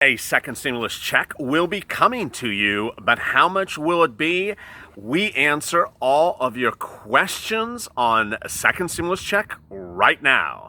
A second stimulus check will be coming to you, but how much will it be? We answer all of your questions on a second stimulus check right now.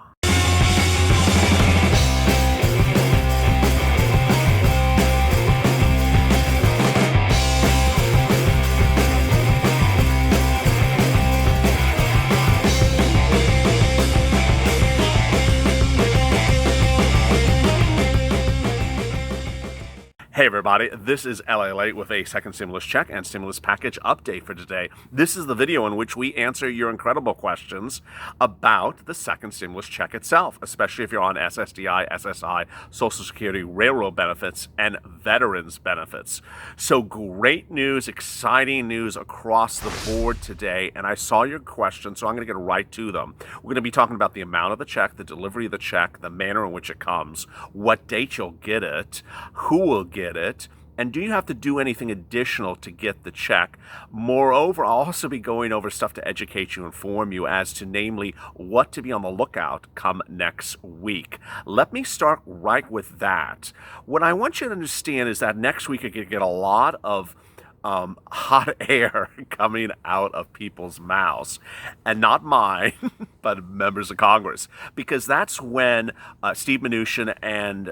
Hey everybody, this is LALATE with a second stimulus check and stimulus package update for today. This is the video in which we answer your incredible questions about the second stimulus check itself, especially if you're on SSDI, SSI, Social Security, railroad benefits, and veterans benefits. So great news, exciting news across the board today, and I saw your questions, so I'm going to get right to them. We're going to be talking about the amount of the check, the delivery of the check, the manner in which it comes, what date you'll get it, who will get it, and do you have to do anything additional to get the check? Moreover, I'll also be going over stuff to educate you, inform you as to namely what to be on the lookout come next week. Let me start right with that. What I want you to understand is that next week you're going to get a lot of hot air coming out of people's mouths, and not mine, but members of Congress, because that's when Steve Mnuchin and,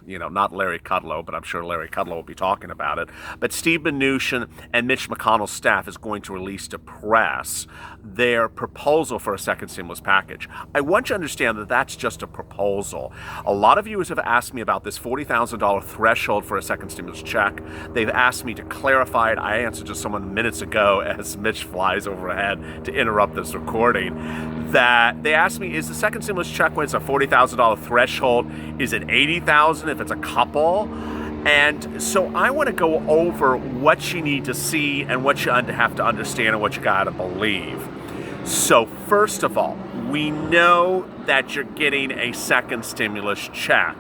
not Larry Kudlow, but I'm sure Larry Kudlow will be talking about it, but Steve Mnuchin and Mitch McConnell's staff is going to release to press their proposal for a second stimulus package. I want you to understand that that's just a proposal. A lot of viewers have asked me about this $40,000 threshold for a second stimulus check. They've asked me to clarify it. I answered to someone minutes ago as Mitch flies overhead to interrupt this recording, that they asked me, is the second stimulus check when it's a $40,000 threshold? Is it $80,000 if it's a couple? And so I want to go over what you need to see and what you have to understand and what you got to believe. So first of all, we know that you're getting a second stimulus check.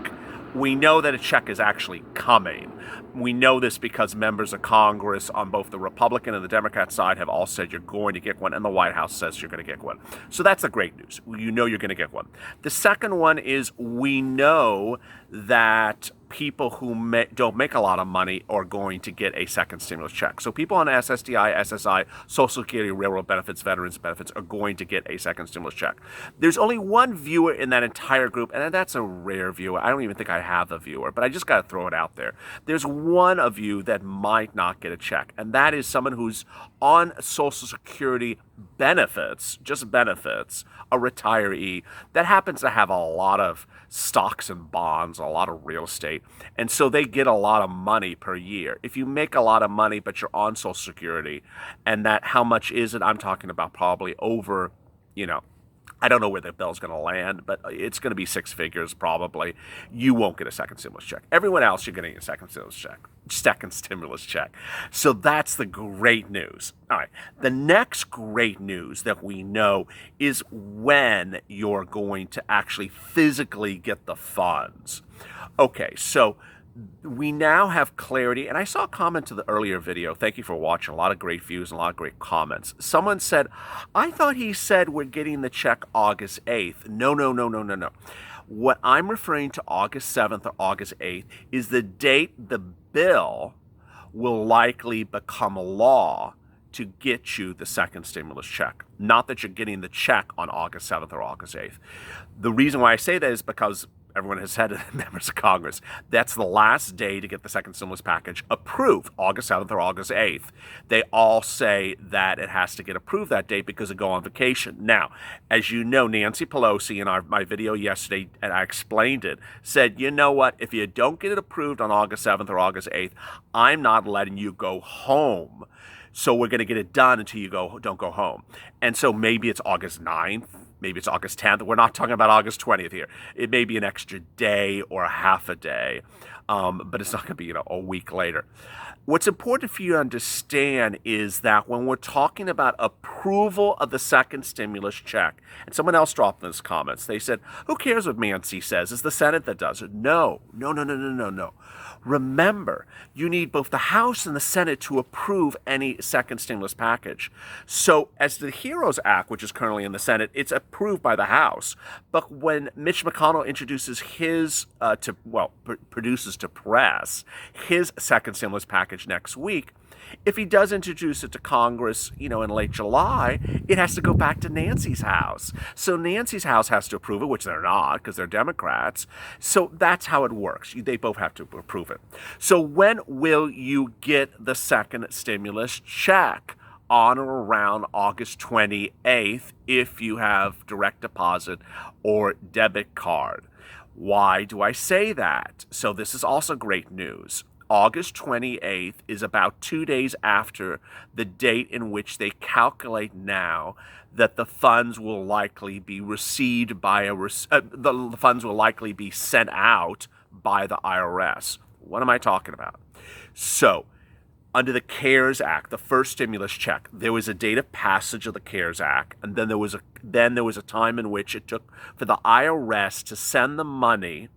We know that a check is actually coming. We know this because members of Congress on both the Republican and the Democrat side have all said you're going to get one, and the White House says you're going to get one. So that's the great news. You know you're going to get one. The second one is we know that people who don't make a lot of money are going to get a second stimulus check. So people on SSDI, SSI, Social Security, railroad benefits, veterans benefits are going to get a second stimulus check. There's only one viewer in that entire group, and that's a rare viewer. I don't even think I have a viewer, but I just got to throw it out there. There's one of you that might not get a check, and that is someone who's on Social Security benefits, just benefits, a retiree that happens to have a lot of stocks and bonds, a lot of real estate, and so they get a lot of money per year. If you make a lot of money but you're on Social Security, and that how much is it? I'm talking about probably over, I don't know where the bill's going to land, but it's going to be six figures probably. You won't get a second stimulus check. Everyone else, you're getting a second stimulus check. So that's the great news. All right. The next great news that we know is when you're going to actually physically get the funds. Okay, so we now have clarity, and I saw a comment to the earlier video. Thank you for watching. A lot of great views and a lot of great comments. Someone said, I thought he said we're getting the check August 8th. No. What I'm referring to August 7th or August 8th is the date the bill will likely become law to get you the second stimulus check. Not that you're getting the check on August 7th or August 8th. The reason why I say that is because everyone has said it, members of Congress, that's the last day to get the second stimulus package approved, August 7th or August 8th. They all say that it has to get approved that date because they go on vacation. Now, as you know, Nancy Pelosi in my video yesterday, and I explained it, said, you know what, if you don't get it approved on August 7th or August 8th, I'm not letting you go home. So we're going to get it done until you don't go home. And so maybe it's August 9th. Maybe it's August 10th. We're not talking about August 20th here. It may be an extra day or a half a day, but it's not going to be a week later. What's important for you to understand is that when we're talking about approval of the second stimulus check, and someone else dropped in his comments, they said, who cares what Nancy says? It's the Senate that does it. No. Remember, you need both the House and the Senate to approve any second stimulus package. So as the HEROES Act, which is currently in the Senate, it's approved by the House. But when Mitch McConnell introduces produces to press his second stimulus package next week, if he does introduce it to Congress, in late July, it has to go back to Nancy's house. So Nancy's house has to approve it, which they're not because they're Democrats. So that's how it works. They both have to approve it. So when will you get the second stimulus check? On or around August 28th if you have direct deposit or debit card. Why do I say that? So this is also great news. August 28th is about 2 days after the date in which they calculate now that the funds will likely be received by the funds will likely be sent out by the IRS. What am I talking about? So, under the CARES Act, the first stimulus check, there was a date of passage of the CARES Act, and then there was a time in which it took for the IRS to send the money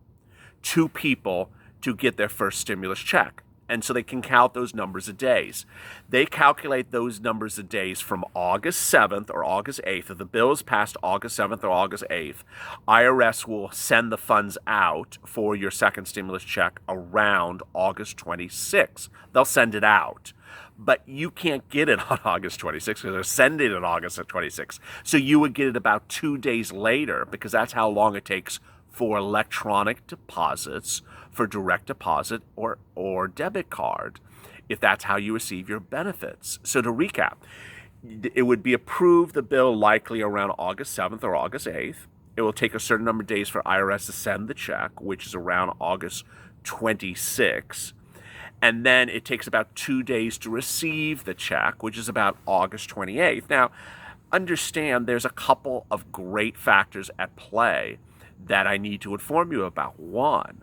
to people to get their first stimulus check. And so they can count those numbers of days. They calculate those numbers of days from August 7th or August 8th. If the bill is passed August 7th or August 8th, IRS will send the funds out for your second stimulus check around August 26th. They'll send it out. But you can't get it on August 26th because they're sending it on August 26th. So you would get it about 2 days later because that's how long it takes for electronic deposits, for direct deposit or debit card, if that's how you receive your benefits. So to recap, it would be approved, the bill likely around August 7th or August 8th. It will take a certain number of days for IRS to send the check, which is around August 26th. And then it takes about 2 days to receive the check, which is about August 28th. Now, understand there's a couple of great factors at play that I need to inform you about. One,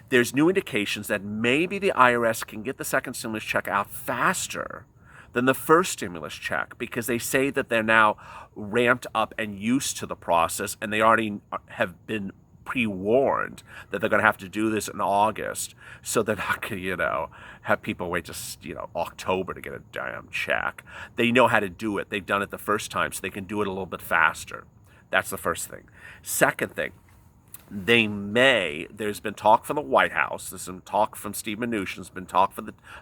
there's new indications that maybe the IRS can get the second stimulus check out faster than the first stimulus check because they say that they're now ramped up and used to the process, and they already have been pre-warned that they're going to have to do this in August, so they're not going to, have people wait just, October to get a damn check. They know how to do it. They've done it the first time, so they can do it a little bit faster. That's the first thing. Second thing, there's been talk from the White House, there's some talk from Steve Mnuchin, there's been talk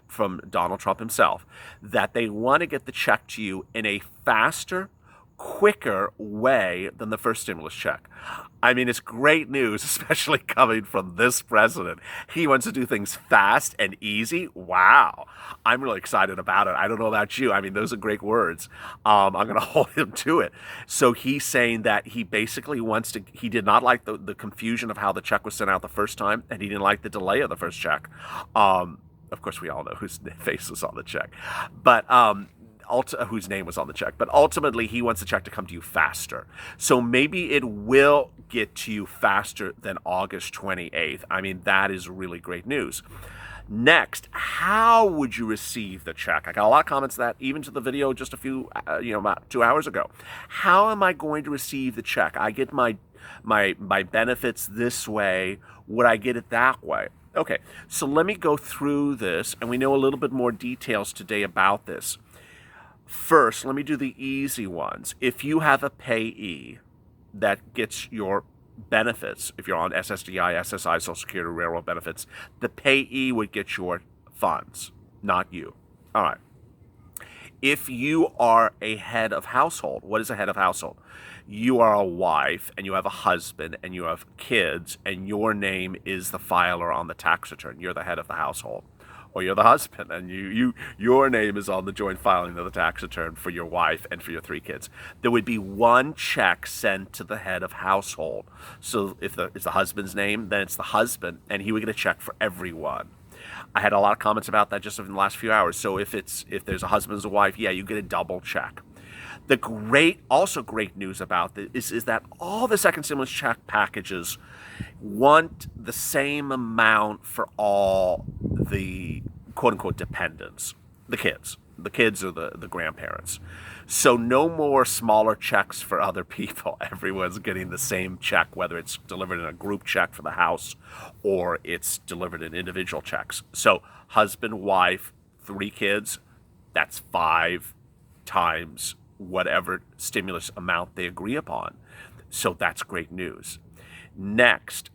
from Donald Trump himself, that they want to get the check to you in a faster, quicker way than the first stimulus check. I mean, it's great news, especially coming from this president. He wants to do things fast and easy. Wow. I'm really excited about it. I don't know about you. I mean, those are great words. I'm going to hold him to it. So he's saying that he basically he did not like the confusion of how the check was sent out the first time, and he didn't like the delay of the first check. Of course, we all know whose face was on the check. But whose name was on the check, but ultimately he wants the check to come to you faster. So maybe it will get to you faster than August 28th. I mean, that is really great news. Next, how would you receive the check? I got a lot of comments that even to the video just a few, about 2 hours ago. How am I going to receive the check? I get my benefits this way. Would I get it that way? Okay, so let me go through this, and we know a little bit more details today about this. First, let me do the easy ones. If you have a payee that gets your benefits, if you're on SSDI, SSI, Social Security, Railroad benefits, the payee would get your funds, not you. All right. If you are a head of household, what is a head of household? You are a wife and you have a husband and you have kids and your name is the filer on the tax return. You're the head of the household. Or you're the husband and your name is on the joint filing of the tax return for your wife and for your 3 kids. There would be one check sent to the head of household. So if it's the husband's name, then it's the husband, and he would get a check for everyone. I had a lot of comments about that just in the last few hours. So if there's a husband and a wife, yeah, you get a double check. Also great news about this is that all the second stimulus check packages want the same amount for all the quote-unquote dependents, the kids. The kids are the grandparents. So no more smaller checks for other people. Everyone's getting the same check, whether it's delivered in a group check for the house or it's delivered in individual checks. So husband, wife, 3 kids, that's 5 times whatever stimulus amount they agree upon. So that's great news. Next,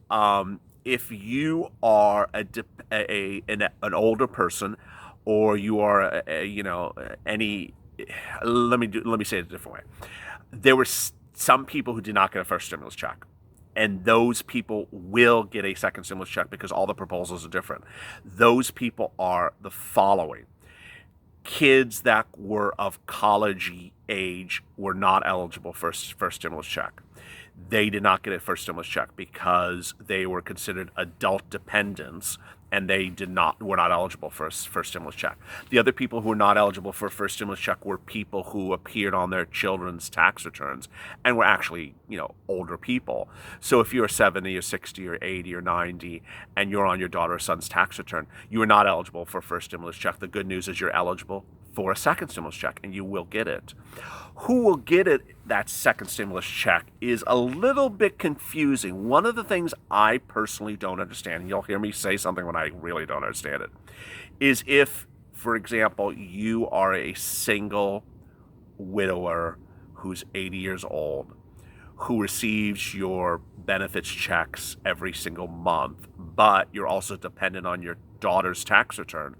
if you are an older person, or you are let me say it a different way. There were some people who did not get a first stimulus check, and those people will get a second stimulus check because all the proposals are different. Those people are the following: kids that were of college age were not eligible for first stimulus check. They did not get a first stimulus check because they were considered adult dependents, and they were not eligible for a first stimulus check. The other people who were not eligible for a first stimulus check were people who appeared on their children's tax returns and were actually, older people. So if you're 70 or 60 or 80 or 90 and you're on your daughter or son's tax return, you are not eligible for a first stimulus check. The good news is you're eligible for a second stimulus check, and you will get it. Who will get it, that second stimulus check, is a little bit confusing. One of the things I personally don't understand, and you'll hear me say something when I really don't understand it, is if, for example, you are a single widower who's 80 years old, who receives your benefits checks every single month, but you're also dependent on your daughter's tax return.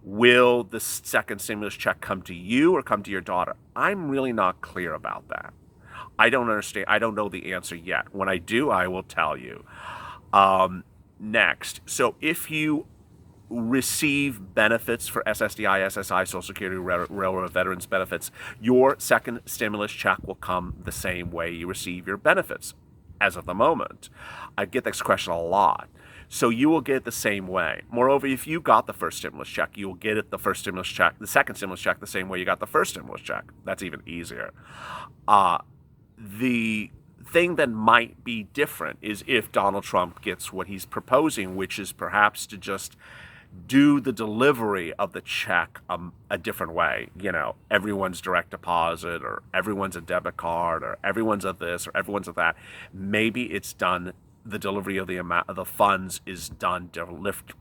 Will the second stimulus check come to you or come to your daughter? I'm really not clear about that. I don't understand. I don't know the answer yet. When I do, I will tell you. Next, so if you receive benefits for SSDI, SSI, Social Security, Railroad Veterans benefits, your second stimulus check will come the same way you receive your benefits as of the moment. I get this question a lot. So you will get it the same way. Moreover, if you got the first stimulus check, you will get it the second stimulus check the same way you got the first stimulus check. That's even easier. The thing that might be different is if Donald Trump gets what he's proposing, which is perhaps to just do the delivery of the check a different way. Everyone's direct deposit, or everyone's a debit card, or everyone's a this, or everyone's a that. Maybe it's done. The delivery of the amount of the funds is done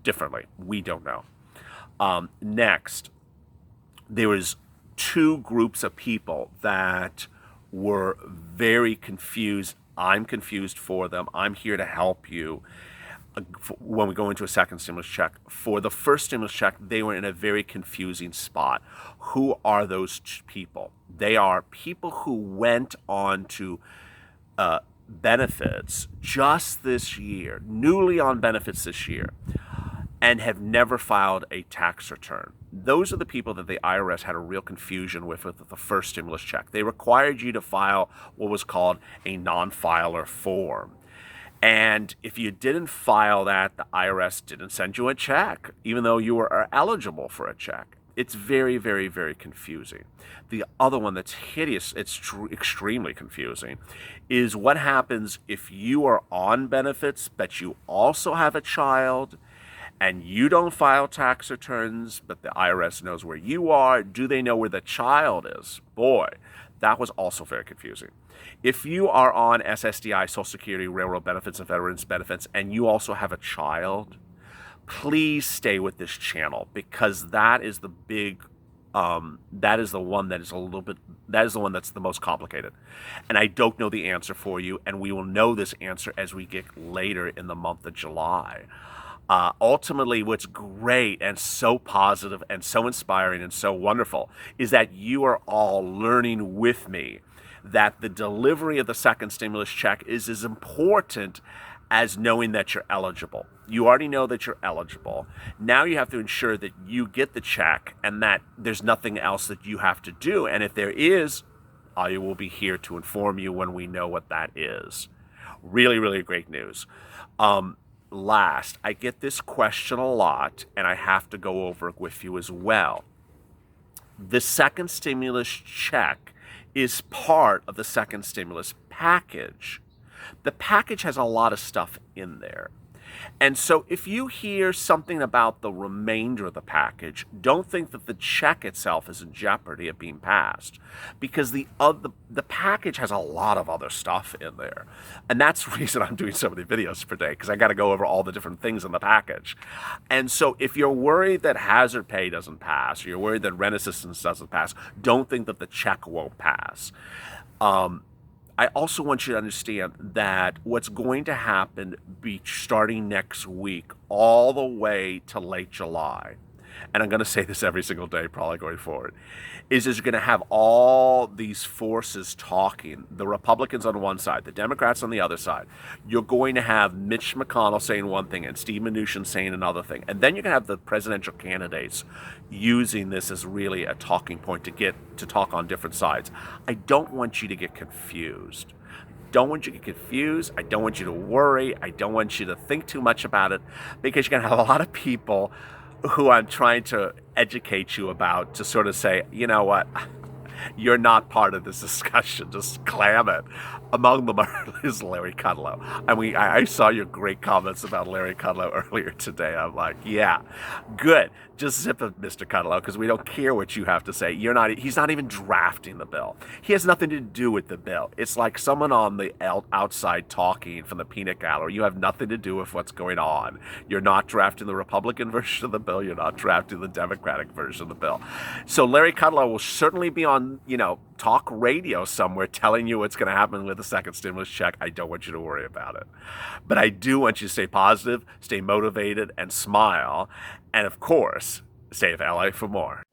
differently. We don't know. Next, there was two groups of people that were very confused. I'm confused for them. I'm here to help you when we go into a second stimulus check. For the first stimulus check, they were in a very confusing spot. Who are those people? They are people who went on to benefits just this year, newly on benefits this year, and have never filed a tax return. Those are the people that the IRS had a real confusion with the first stimulus check. They required you to file what was called a non-filer form. And if you didn't file that, the IRS didn't send you a check, even though you were eligible for a check. It's very, very, very confusing. The other one that's hideous, it's extremely confusing, is what happens if you are on benefits, but you also have a child, and you don't file tax returns, but the IRS knows where you are. Do they know where the child is? Boy, that was also very confusing. If you are on SSDI, Social Security, Railroad benefits, and Veterans benefits, and you also have a child, please stay with this channel, because that is the big, that is the one that is the one that's the most complicated. And I don't know the answer for you, and we will know this answer as we get later in the month of July. Ultimately, what's great and so positive and so inspiring and so wonderful is that you are all learning with me that the delivery of the second stimulus check is as important as knowing that you're eligible. You already know that you're eligible. Now you have to ensure that you get the check and that there's nothing else that you have to do. And if there is, I will be here to inform you when we know what that is. Really, really great news. Last, I get this question a lot, and I have to go over it with you as well. The second stimulus check is part of the second stimulus package. The package has a lot of stuff in there. And so if you hear something about the remainder of the package, don't think that the check itself is in jeopardy of being passed, because the package has a lot of other stuff in there. And that's the reason I'm doing so many videos per day, because I got to go over all the different things in the package. And so if you're worried that hazard pay doesn't pass, or you're worried that rent assistance doesn't pass, don't think that the check won't pass. I also want you to understand that what's going to happen starting next week all the way to late July, and I'm going to say this every single day probably going forward, is you're going to have all these forces talking, the Republicans on one side, the Democrats on the other side. You're going to have Mitch McConnell saying one thing and Steve Mnuchin saying another thing. And then you're going to have the presidential candidates using this as really a talking point to get to talk on different sides. I don't want you to get confused. Don't want you to get confused. I don't want you to worry. I don't want you to think too much about it, because you're going to have a lot of people who I'm trying to educate you about to sort of say, you know what, you're not part of this discussion. Just clam it. Among them is Larry Kudlow. I mean, I saw your great comments about Larry Kudlow earlier today. I'm like, yeah, good. Just zip it, Mr. Kudlow, because we don't care what you have to say. He's not even drafting the bill. He has nothing to do with the bill. It's like someone on the outside talking from the peanut gallery. You have nothing to do with what's going on. You're not drafting the Republican version of the bill. You're not drafting the Democratic version of the bill. So Larry Kudlow will certainly be on, talk radio somewhere telling you what's going to happen with the second stimulus check. I don't want you to worry about it. But I do want you to stay positive, stay motivated, and smile. And of course, stay with LA for more.